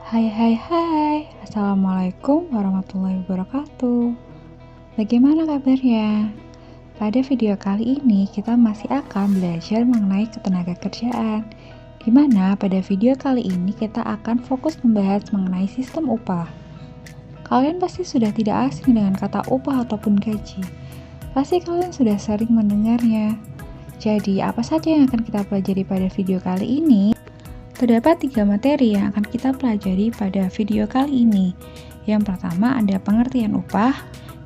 Hai hai hai, Assalamualaikum warahmatullahi wabarakatuh. Bagaimana kabarnya? Pada video kali ini kita masih akan belajar mengenai ketenagakerjaan. Di mana pada video kali ini kita akan fokus membahas mengenai sistem upah. Kalian pasti sudah tidak asing dengan kata upah ataupun gaji. Pasti kalian sudah sering mendengarnya. Jadi apa saja yang akan kita pelajari pada video kali ini? Terdapat 3 materi yang akan kita pelajari pada video kali ini. Yang pertama ada pengertian upah,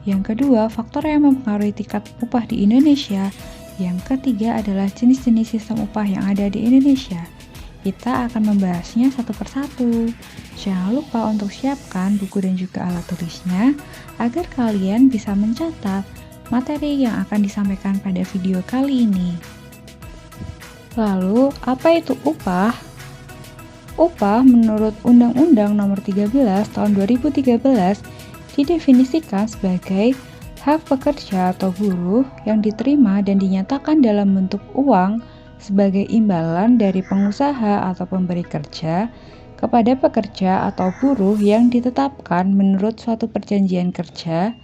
yang kedua faktor yang mempengaruhi tingkat upah di Indonesia, yang ketiga adalah jenis-jenis sistem upah yang ada di Indonesia. Kita akan membahasnya satu persatu. Jangan lupa untuk siapkan buku dan juga alat tulisnya, agar kalian bisa mencatat materi yang akan disampaikan pada video kali ini. Lalu, apa itu upah? Upah menurut Undang-Undang Nomor 13 Tahun 2013 didefinisikan sebagai hak pekerja atau buruh yang diterima dan dinyatakan dalam bentuk uang sebagai imbalan dari pengusaha atau pemberi kerja kepada pekerja atau buruh yang ditetapkan menurut suatu perjanjian kerja,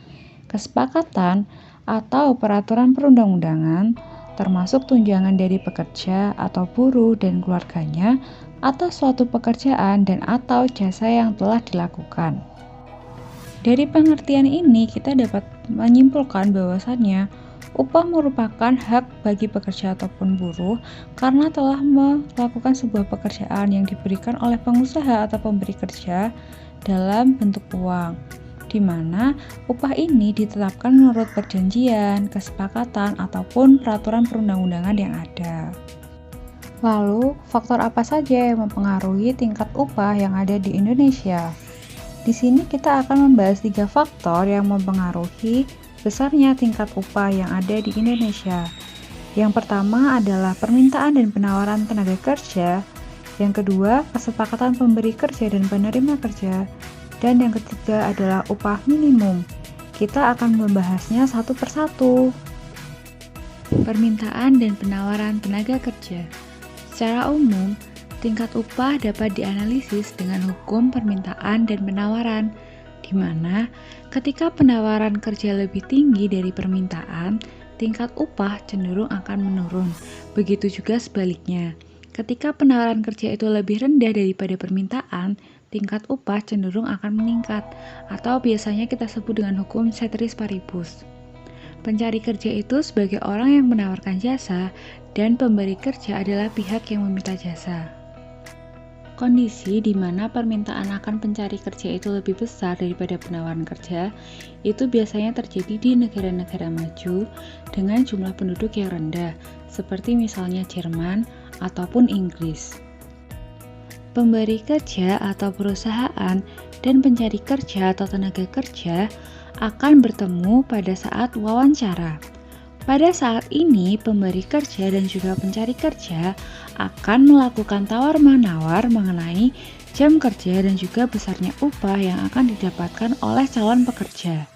kesepakatan, atau peraturan perundang-undangan, termasuk tunjangan dari pekerja atau buruh dan keluarganya atas suatu pekerjaan dan atau jasa yang telah dilakukan. Dari pengertian ini kita dapat menyimpulkan bahwasannya upah merupakan hak bagi pekerja ataupun buruh karena telah melakukan sebuah pekerjaan yang diberikan oleh pengusaha atau pemberi kerja dalam bentuk uang, di mana upah ini ditetapkan menurut perjanjian, kesepakatan, ataupun peraturan perundang-undangan yang ada. Lalu, faktor apa saja yang mempengaruhi tingkat upah yang ada di Indonesia? Di sini kita akan membahas 3 faktor yang mempengaruhi besarnya tingkat upah yang ada di Indonesia. Yang pertama adalah permintaan dan penawaran tenaga kerja, yang kedua kesepakatan pemberi kerja dan penerima kerja, dan yang ketiga adalah upah minimum. Kita akan membahasnya satu persatu. Permintaan dan penawaran tenaga kerja. Secara umum, tingkat upah dapat dianalisis dengan hukum permintaan dan penawaran, di mana ketika penawaran kerja lebih tinggi dari permintaan, tingkat upah cenderung akan menurun. Begitu juga sebaliknya, ketika penawaran kerja itu lebih rendah daripada permintaan, tingkat upah cenderung akan meningkat, atau biasanya kita sebut dengan hukum ceteris paribus. Pencari kerja itu sebagai orang yang menawarkan jasa, dan pemberi kerja adalah pihak yang meminta jasa. Kondisi di mana permintaan akan pencari kerja itu lebih besar daripada penawaran kerja, itu biasanya terjadi di negara-negara maju dengan jumlah penduduk yang rendah, seperti misalnya Jerman ataupun Inggris. Pemberi kerja atau perusahaan dan pencari kerja atau tenaga kerja akan bertemu pada saat wawancara. Pada saat ini, pemberi kerja dan juga pencari kerja akan melakukan tawar-menawar mengenai jam kerja dan juga besarnya upah yang akan didapatkan oleh calon pekerja.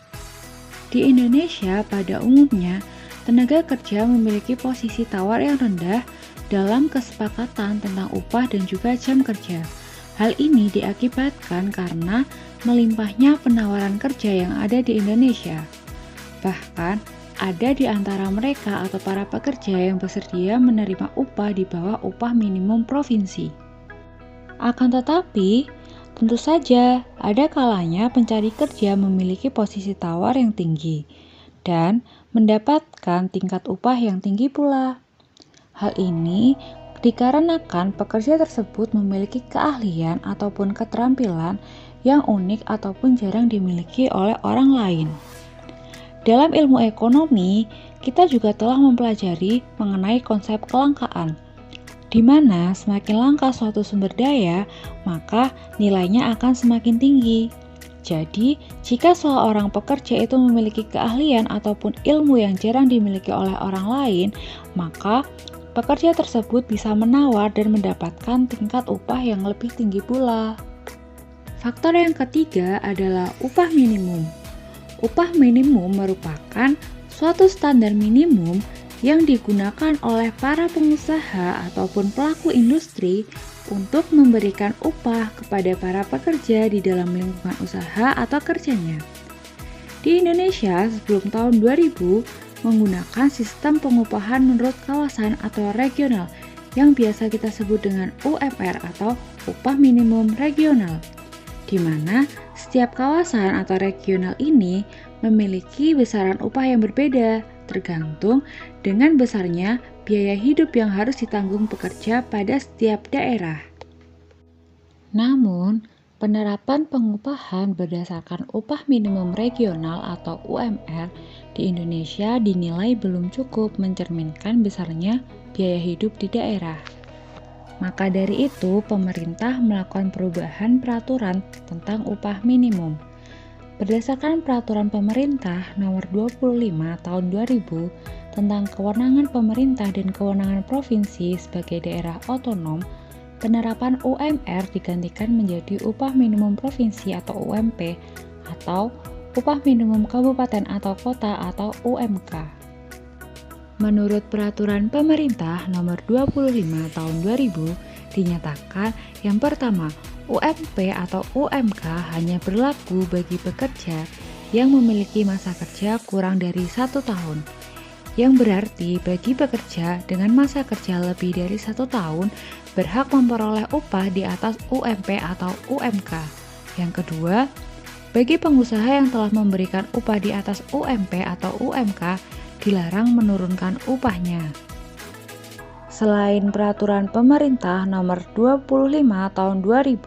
Di Indonesia, pada umumnya, tenaga kerja memiliki posisi tawar yang rendah dalam kesepakatan tentang upah dan juga jam kerja. Hal ini diakibatkan karena melimpahnya penawaran kerja yang ada di Indonesia. Bahkan, ada di antara mereka atau para pekerja yang bersedia menerima upah di bawah upah minimum provinsi. Akan tetapi, tentu saja ada kalanya pencari kerja memiliki posisi tawar yang tinggi dan mendapatkan tingkat upah yang tinggi pula. Hal ini dikarenakan pekerja tersebut memiliki keahlian ataupun keterampilan yang unik ataupun jarang dimiliki oleh orang lain. Dalam ilmu ekonomi, kita juga telah mempelajari mengenai konsep kelangkaan, di mana semakin langka suatu sumber daya, maka nilainya akan semakin tinggi. Jadi, jika seorang pekerja itu memiliki keahlian ataupun ilmu yang jarang dimiliki oleh orang lain, maka pekerja tersebut bisa menawar dan mendapatkan tingkat upah yang lebih tinggi pula. Faktor yang ketiga adalah upah minimum. Upah minimum merupakan suatu standar minimum yang digunakan oleh para pengusaha ataupun pelaku industri untuk memberikan upah kepada para pekerja di dalam lingkungan usaha atau kerjanya. Di Indonesia, sebelum tahun 2000, menggunakan sistem pengupahan menurut kawasan atau regional yang biasa kita sebut dengan UMR atau upah minimum regional, di mana setiap kawasan atau regional ini memiliki besaran upah yang berbeda, tergantung dengan besarnya biaya hidup yang harus ditanggung pekerja pada setiap daerah. Namun, penerapan pengupahan berdasarkan upah minimum regional atau UMR di Indonesia dinilai belum cukup mencerminkan besarnya biaya hidup di daerah. Maka dari itu, pemerintah melakukan perubahan peraturan tentang upah minimum. Berdasarkan peraturan pemerintah nomor 25 tahun 2000 tentang kewenangan pemerintah dan kewenangan provinsi sebagai daerah otonom, penerapan UMR digantikan menjadi upah minimum provinsi atau UMP atau upah minimum kabupaten atau kota atau UMK. Menurut peraturan pemerintah nomor 25 tahun 2000 dinyatakan yang pertama, UMP atau UMK hanya berlaku bagi pekerja yang memiliki masa kerja kurang dari 1 tahun, yang berarti bagi pekerja dengan masa kerja lebih dari 1 tahun berhak memperoleh upah di atas UMP atau UMK. Yang kedua, bagi pengusaha yang telah memberikan upah di atas UMP atau UMK dilarang menurunkan upahnya. Selain peraturan pemerintah nomor 25 tahun 2000,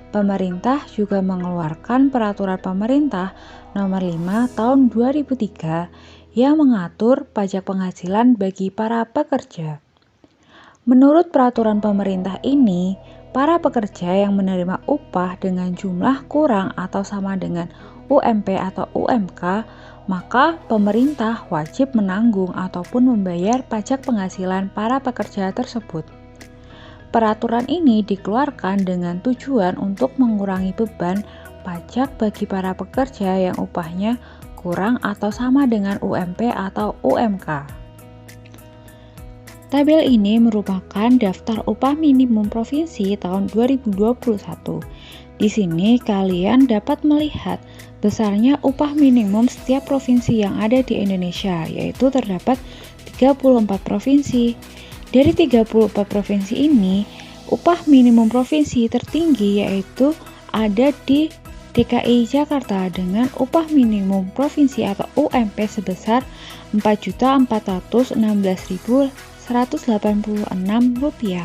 pemerintah juga mengeluarkan peraturan pemerintah nomor 5 tahun 2003 yang mengatur pajak penghasilan bagi para pekerja. Menurut peraturan pemerintah ini, para pekerja yang menerima upah dengan jumlah kurang atau sama dengan UMP atau UMK, maka pemerintah wajib menanggung ataupun membayar pajak penghasilan para pekerja tersebut. Peraturan ini dikeluarkan dengan tujuan untuk mengurangi beban pajak bagi para pekerja yang upahnya kurang atau sama dengan UMP atau UMK. Tabel ini merupakan daftar upah minimum provinsi tahun 2021. Di sini kalian dapat melihat besarnya upah minimum setiap provinsi yang ada di Indonesia, yaitu terdapat 34 provinsi. Dari 34 provinsi ini, upah minimum provinsi tertinggi yaitu ada di DKI Jakarta dengan upah minimum provinsi atau UMP sebesar Rp4.014.186.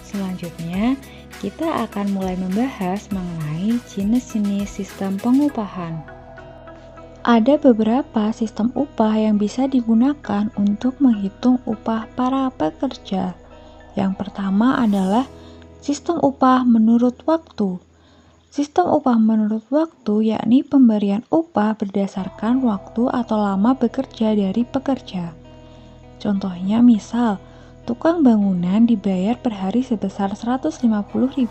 Selanjutnya, kita akan mulai membahas mengenai jenis-jenis sistem pengupahan. Ada beberapa sistem upah yang bisa digunakan untuk menghitung upah para pekerja. Yang pertama adalah sistem upah menurut waktu. Sistem upah menurut waktu yakni pemberian upah berdasarkan waktu atau lama bekerja dari pekerja. Contohnya misal, tukang bangunan dibayar per hari sebesar Rp150.000.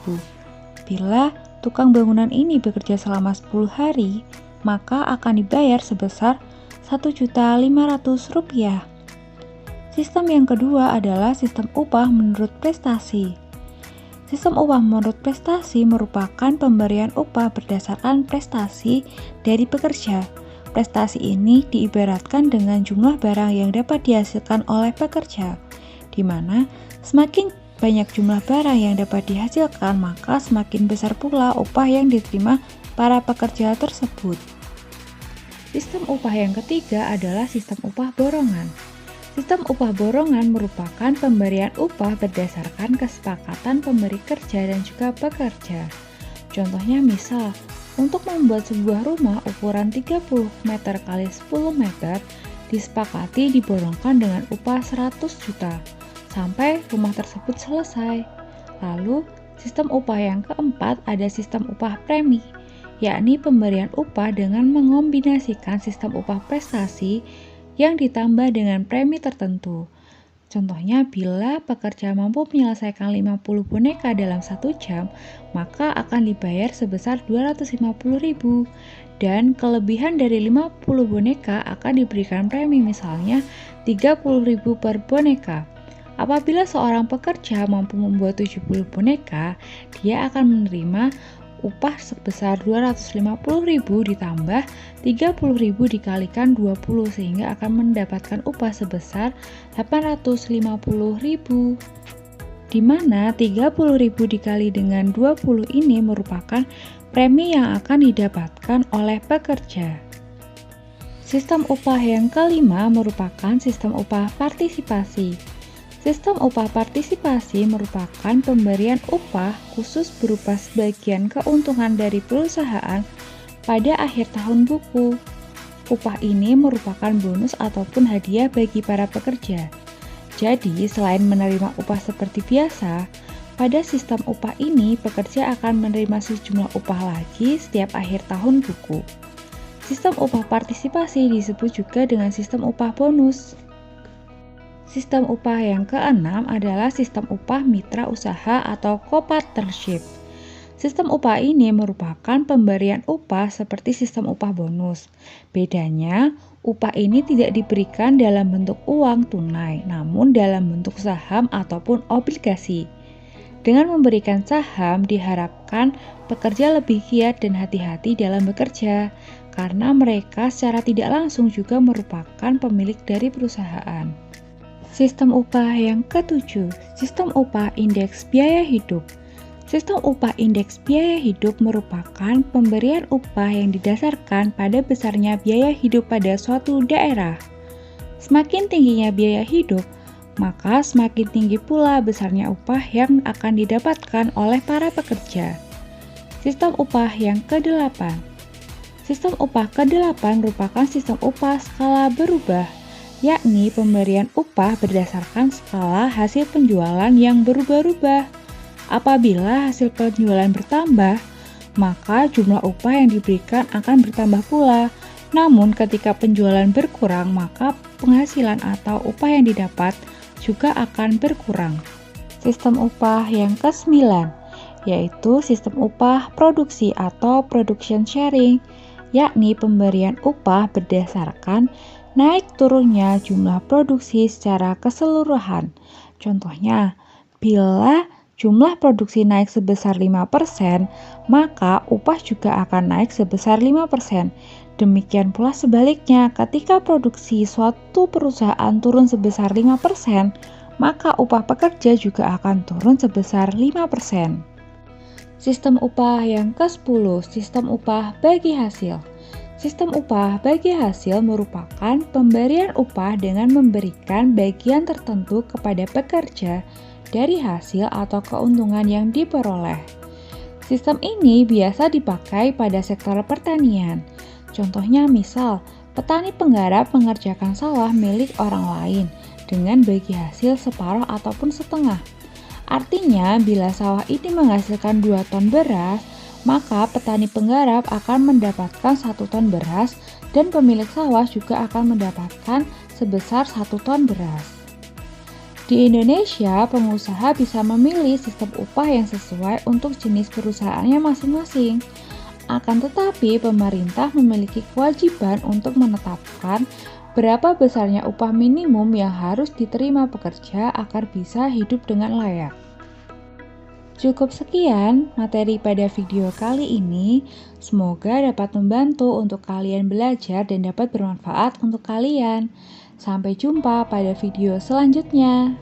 Bila tukang bangunan ini bekerja selama 10 hari, maka akan dibayar sebesar Rp1.500.000. Sistem yang kedua adalah sistem upah menurut prestasi. Sistem upah menurut prestasi merupakan pemberian upah berdasarkan prestasi dari pekerja. Prestasi ini diibaratkan dengan jumlah barang yang dapat dihasilkan oleh pekerja, di mana semakin banyak jumlah barang yang dapat dihasilkan, maka semakin besar pula upah yang diterima para pekerja tersebut. Sistem upah yang ketiga adalah sistem upah borongan. Sistem upah borongan merupakan pemberian upah berdasarkan kesepakatan pemberi kerja dan juga pekerja. Contohnya misal, untuk membuat sebuah rumah ukuran 30 meter x 10 meter disepakati diborongkan dengan upah 100 juta sampai rumah tersebut selesai. Lalu, sistem upah yang keempat ada sistem upah premi, yakni pemberian upah dengan mengombinasikan sistem upah prestasi yang ditambah dengan premi tertentu. Contohnya, bila pekerja mampu menyelesaikan 50 boneka dalam 1 jam, maka akan dibayar sebesar Rp250.000. Dan kelebihan dari 50 boneka akan diberikan premi, misalnya Rp30.000 per boneka. Apabila seorang pekerja mampu membuat 70 boneka, dia akan menerima upah sebesar 250.000 ditambah 30.000 dikalikan 20 sehingga akan mendapatkan upah sebesar 850.000. Di mana 30.000 dikali dengan 20 ini merupakan premi yang akan didapatkan oleh pekerja. Sistem upah yang kelima merupakan sistem upah partisipasi. Sistem upah partisipasi merupakan pemberian upah khusus berupa sebagian keuntungan dari perusahaan pada akhir tahun buku. Upah ini merupakan bonus ataupun hadiah bagi para pekerja. Jadi, selain menerima upah seperti biasa, pada sistem upah ini pekerja akan menerima sejumlah upah lagi setiap akhir tahun buku. Sistem upah partisipasi disebut juga dengan sistem upah bonus. Sistem upah yang keenam adalah sistem upah mitra usaha atau co-partnership. Sistem upah ini merupakan pemberian upah seperti sistem upah bonus. Bedanya, upah ini tidak diberikan dalam bentuk uang tunai, namun dalam bentuk saham ataupun obligasi. Dengan memberikan saham, diharapkan pekerja lebih giat dan hati-hati dalam bekerja, karena mereka secara tidak langsung juga merupakan pemilik dari perusahaan. Sistem upah yang ketujuh, sistem upah indeks biaya hidup. Sistem upah indeks biaya hidup merupakan pemberian upah yang didasarkan pada besarnya biaya hidup pada suatu daerah. Semakin tingginya biaya hidup, maka semakin tinggi pula besarnya upah yang akan didapatkan oleh para pekerja. Sistem upah yang kedelapan. Sistem upah kedelapan merupakan sistem upah skala berubah, yakni pemberian upah berdasarkan skala hasil penjualan yang berubah-ubah. Apabila hasil penjualan bertambah, maka jumlah upah yang diberikan akan bertambah pula. Namun ketika penjualan berkurang, maka penghasilan atau upah yang didapat juga akan berkurang. Sistem upah yang ke-9, yaitu sistem upah produksi atau production sharing, yakni pemberian upah berdasarkan naik turunnya jumlah produksi secara keseluruhan. Contohnya, bila jumlah produksi naik sebesar 5%, maka upah juga akan naik sebesar 5%. Demikian pula sebaliknya, ketika produksi suatu perusahaan turun sebesar 5%, maka upah pekerja juga akan turun sebesar 5%. Sistem upah yang ke-10, sistem upah bagi hasil. Sistem upah bagi hasil merupakan pemberian upah dengan memberikan bagian tertentu kepada pekerja dari hasil atau keuntungan yang diperoleh. Sistem ini biasa dipakai pada sektor pertanian. Contohnya misal, petani penggarap mengerjakan sawah milik orang lain dengan bagi hasil separuh ataupun setengah. Artinya, bila sawah ini menghasilkan 2 ton beras, maka petani penggarap akan mendapatkan 1 ton beras dan pemilik sawah juga akan mendapatkan sebesar 1 ton beras. Di Indonesia, pengusaha bisa memilih sistem upah yang sesuai untuk jenis perusahaannya masing-masing. Akan tetapi, pemerintah memiliki kewajiban untuk menetapkan berapa besarnya upah minimum yang harus diterima pekerja agar bisa hidup dengan layak. Cukup sekian materi pada video kali ini. Semoga dapat membantu untuk kalian belajar dan dapat bermanfaat untuk kalian. Sampai jumpa pada video selanjutnya.